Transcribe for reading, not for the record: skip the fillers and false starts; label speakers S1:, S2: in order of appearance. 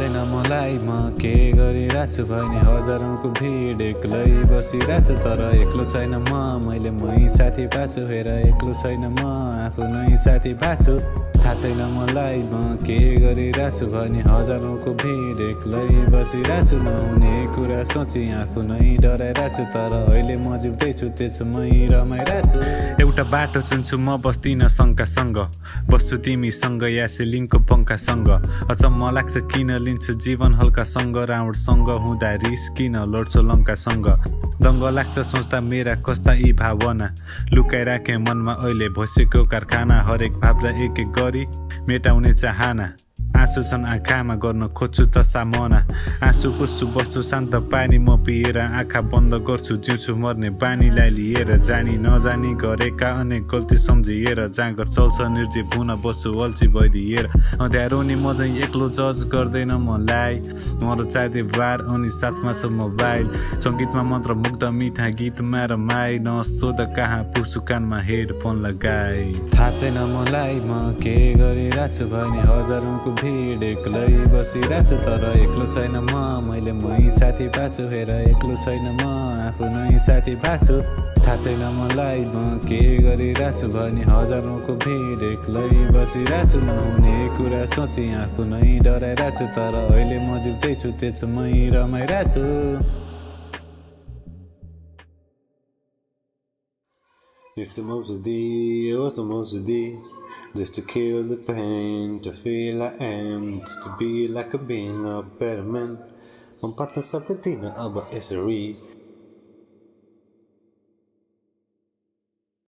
S1: छैन मलाई म के गरिरहेको छु भने हजारौंको भिड एक्लै बसिरहेको छु तर एक्लो छैन मैले मै साथी पाछु हेर एक्लो छैन म आफू नै साथी पाछु थाहा छैन मलाई म के गरिरहेको छु भने हजारौंको भिड एक्लै बसिरहेको छु नहुने कुरा सोची आफू नै डराइरहेको छु तर अहिले म जिउँदैछु त्यसमै रमाइरहेको छु एउटा बाटो चुन्छु म बस्दिन शङ्कासँग बस्छु तिमीसँग या सिलिङको पङ्खासँग अचम्म लाग्छ किन लिन्छु जीवन हल्कासँग राउन्डसँग हुँदा रिस किन लड्छु लङ्कासँग दङ्ग लाग्छ सोच्दा मेरा कस्ता यी भावना लुकाइराखेँ मनमा अहिले भइसक्यो कारखाना हरेक भावलाई एक एक गरी मेटाउने चाहना आँसु छन् आँखामा गर्न खोज्छु त सामना आँसु पुस्छु बस्छु शान्त पानी म पिएर आँखा बन्द गर्छु जिउँछु मर्ने बानीलाई लिएर जानी नजानी गरेका अनेक गल्ती सम्झिएर जाँगर चल्छ निर्जीव हुन बस्छु अल्छी भइदिएर अँध्यारो नि म चाहिँ एक्लो जज गर्दैन मलाई मरो चाँदे बार अनि साथमा छ मोबाइल सङ्गीतमा मन्त्र मुग्ध मिठा गीतमा रमाई नसोध कहाँ पुग्छु कानमा हेडफोन लगाई थाहा छैन मलाई म के गरिरहेको छु भने हजारौंको भिड एक्लै बसिरहेको छु तर एक्लो छैन मैले मै साथी पाछु हेर एक्लो छैन म आफू नै साथी पाछु थाहा छैन मलाई म के गरिरहेको छु भने हजारौंको भिड एक्लै बसिरहेको छु नहुने कुरा सोची आफू नै डराइरहेको छु तर अहिले म जिउँदैछु त्यसमै रमाइरहेको छु It's supposed to be, it was supposed to be just to kill the pain, to feel I am, just to be like a being a better man. Ang patna sa katina aba esri,